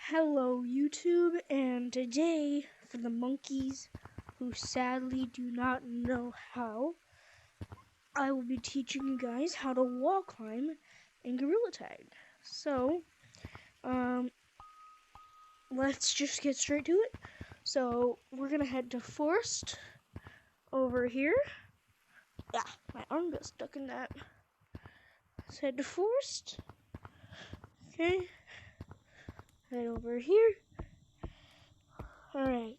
Hello YouTube, and today, for the monkeys who sadly do not know how, I will be teaching you guys how to wall climb in Gorilla Tag. So, let's just get straight to it. So, we're gonna head to Forest over here. Yeah, my arm got stuck in that. Let's head to Forest. Okay. Head over here. Alright.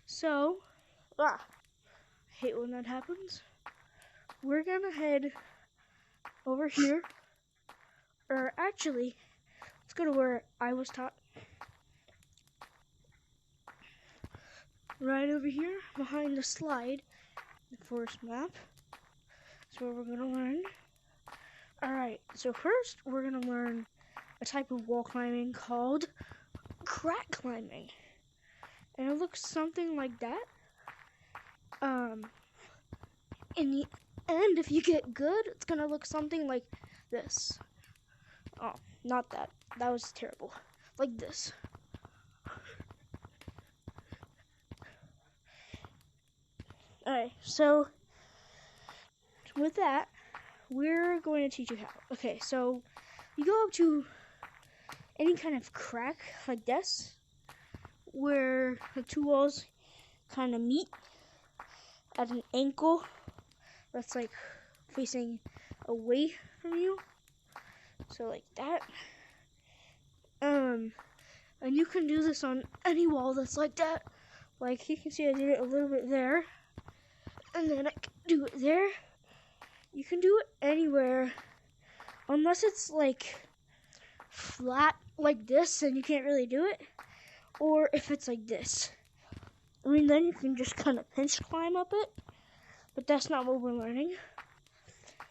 So, I hate when that happens. We're gonna head over here. Or actually, let's go to where I was taught. Right over here, behind the slide, the forest map. That's where we're gonna learn. Alright, so first we're gonna learn a type of wall climbing called crack climbing. And it looks something like that. In the end, if you get good, it's gonna look something like this. Oh, not that. That was terrible. Like this. Alright, so with that, we're going to teach you how. Okay, so you go up to any kind of crack like this, where the two walls kind of meet at an angle that's like facing away from you. So like that. And you can do this on any wall that's like that. Like you can see I did it a little bit there. And then I can do it there. You can do it anywhere. Unless it's like flat like this and you can't really do it. Or if it's like this. I mean, then you can just kind of pinch climb up it. But that's not what we're learning.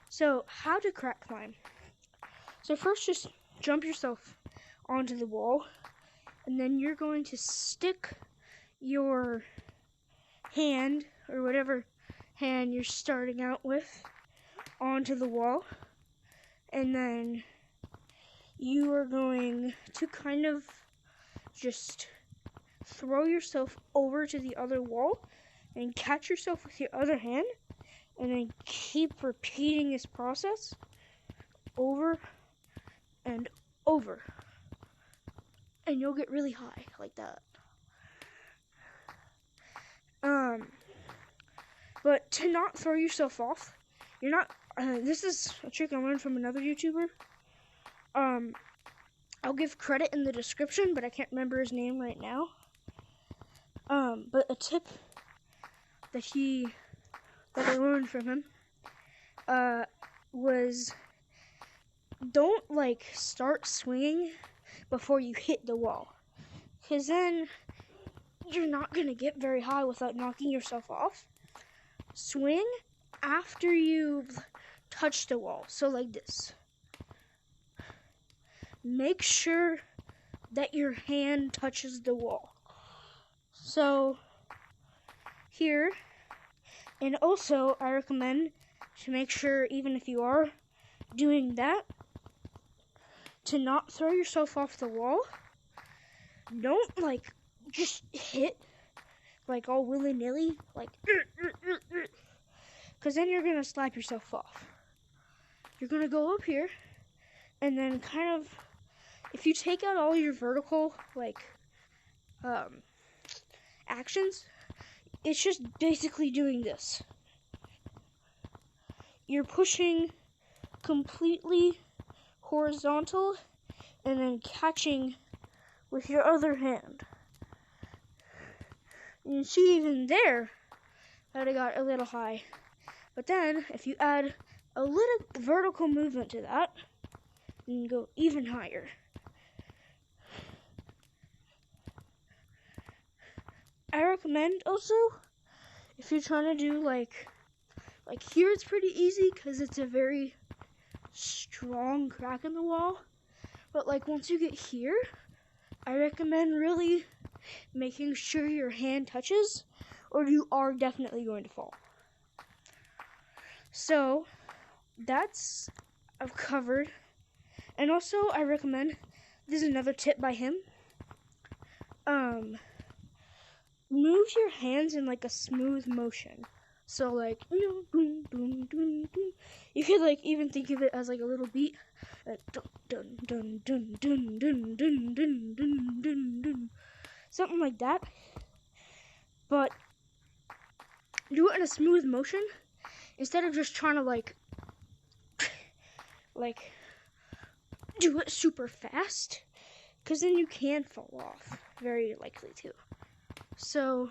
So, how to crack climb. So first just jump yourself onto the wall. And then you're going to stick your hand, or whatever hand you're starting out with, onto the wall. And then you are going to kind of just throw yourself over to the other wall and catch yourself with your other hand, and then keep repeating this process over and over, and you'll get really high like that. But to not throw yourself off, you're not, this is a trick I learned from another YouTuber. I'll give credit in the description, but I can't remember his name right now. But a tip that I learned from him, was don't like start swinging before you hit the wall, because then you're not gonna get very high without knocking yourself off. Swing after you've touched the wall, so like this. Make sure that your hand touches the wall. So here, and also I recommend to make sure, even if you are doing that, to not throw yourself off the wall. Don't like just hit like all willy-nilly, like, because then you're gonna slap yourself off. You're gonna go up here, and then kind of, if you take out all your vertical like actions, it's just basically doing this. You're pushing completely horizontal and then catching with your other hand. You can see even there that I got a little high. But then if you add a little vertical movement to that, you can go even higher. I recommend also, if you're trying to do like here, it's pretty easy because it's a very strong crack in the wall. But like once you get here, I recommend really making sure your hand touches, or you are definitely going to fall. So that's I've covered. And also I recommend, this is another tip by him, move your hands in like a smooth motion. So like, boom, boom, boom, boom. You could like even think of it as like a little beat, like dun dun dun dun dun dun dun dun dun dun dun, something like that. But do it in a smooth motion instead of just trying to like do it super fast, because then you can fall off, very likely too. So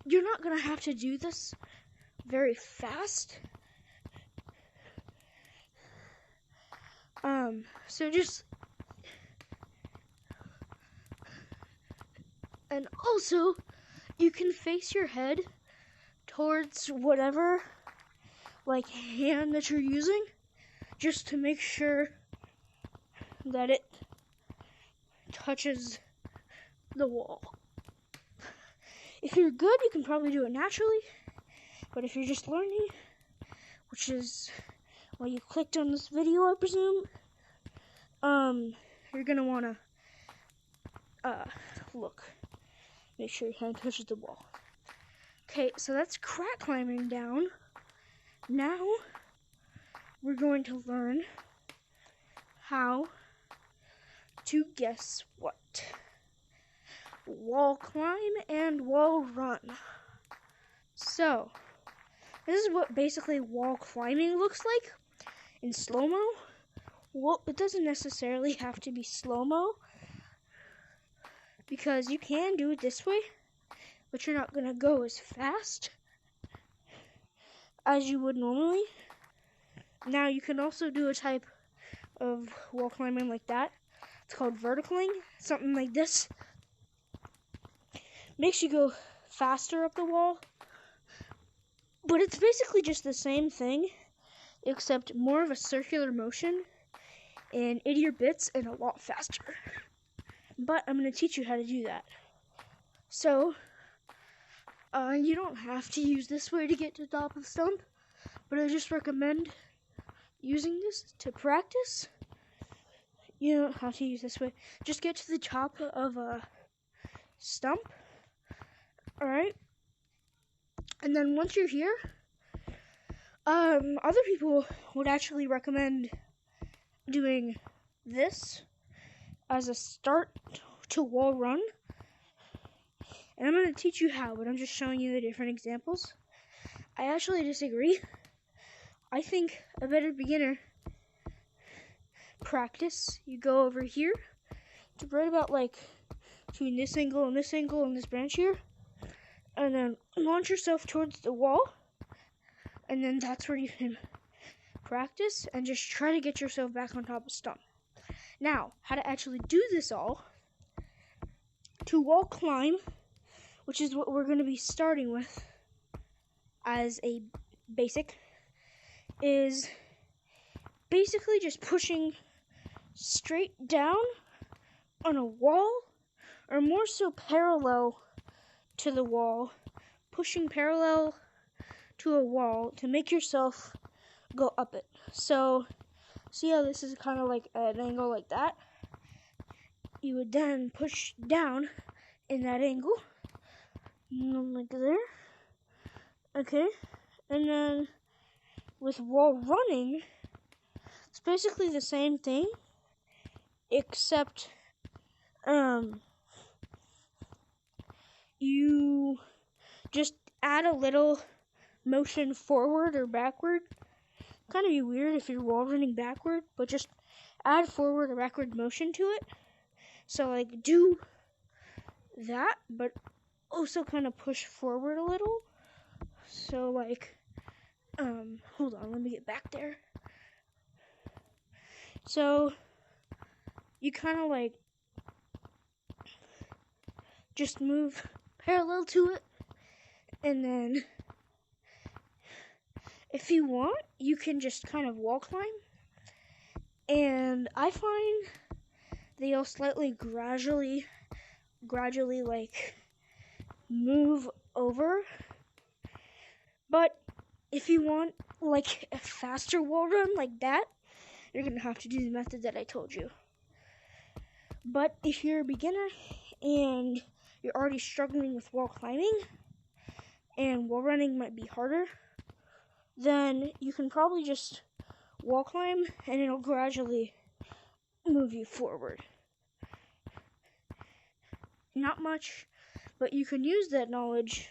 you're not gonna have to do this very fast. So just, and also you can face your head towards whatever like hand that you're using, just to make sure that it touches the wall. If you're good, you can probably do it naturally, but if you're just learning, which is why you clicked on this video, I presume, you're gonna wanna look, make sure your hand touches the wall. Okay, so that's crack climbing down. Now we're going to learn how to guess what? Wall climb and wall run. So this is what basically wall climbing looks like in slow-mo. Well, it doesn't necessarily have to be slow-mo, because you can do it this way, but you're not gonna go as fast as you would normally. Now you can also do a type of wall climbing like that. It's called verticaling, something like this. Makes you go faster up the wall, but it's basically just the same thing, except more of a circular motion and ittier bits and a lot faster. But I'm going to teach you how to do that. So, you don't have to use this way to get to the top of the stump, but I just recommend using this to practice. You don't have to use this way. Just get to the top of a stump. Alright? And then once you're here, other people would actually recommend doing this as a start to wall run. And I'm going to teach you how, but I'm just showing you the different examples. I actually disagree. I think a better beginner practice, you go over here to right about like between this angle and this branch here, and then launch yourself towards the wall, and then that's where you can practice and just try to get yourself back on top of stump. Now, how to actually do this all, to wall climb, which is what we're going to be starting with as a basic, is basically just pushing straight down on a wall, or more so parallel to the wall, pushing parallel to a wall to make yourself go up it. So, see how this is kind of like an angle like that? You would then push down in that angle, like there. Okay, and then with wall running, it's basically the same thing, except you just add a little motion forward or backward. Kind of be weird if you're wall running backward, but just add forward or backward motion to it. So like do that, but also kind of push forward a little. So like, hold on, let me get back there. So you kind of like just move parallel to it, and then if you want, you can just kind of wall climb. And I find they all slightly gradually like move over. But if you want like a faster wall run like that, you're gonna have to do the method that I told you. But if you're a beginner and you're already struggling with wall climbing, and wall running might be harder, then you can probably just wall climb and it'll gradually move you forward. Not much, but you can use that knowledge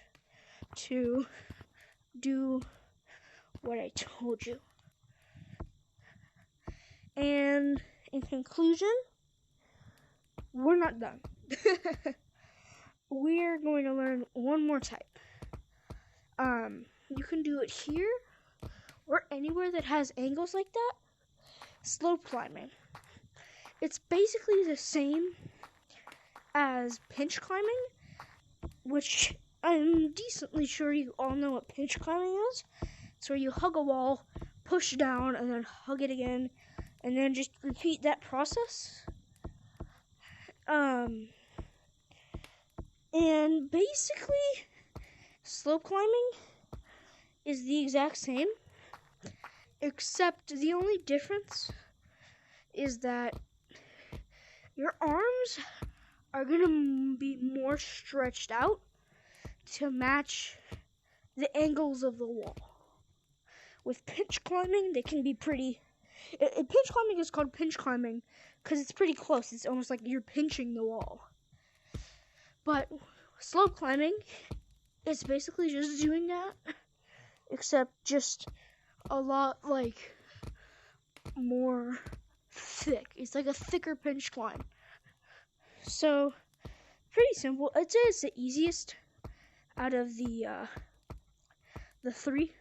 to do what I told you. And in conclusion, we're not done. We're going to learn one more type. You can do it here or anywhere that has angles like that. Slope climbing. It's basically the same as pinch climbing, which I'm decently sure you all know what pinch climbing is. It's where you hug a wall, push down, and then hug it again, and then just repeat that process. And basically, slope climbing is the exact same, except the only difference is that your arms are going to be more stretched out to match the angles of the wall. With pinch climbing, they can be pretty... pinch climbing is called pinch climbing because it's pretty close. It's almost like you're pinching the wall. But slope climbing is basically just doing that, except just a lot, like, more thick. It's like a thicker pinch climb. So, pretty simple. I'd say it's the easiest out of the 3,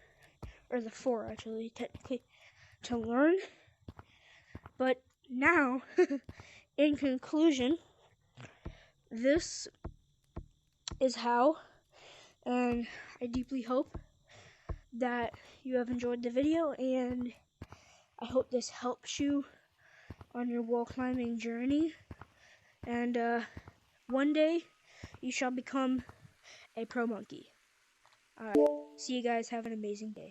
or the 4, actually, technically, to learn. But now, in conclusion, this is how, and I deeply hope that you have enjoyed the video, and I hope this helps you on your wall climbing journey, and one day you shall become a pro monkey. Alright, see you guys, have an amazing day.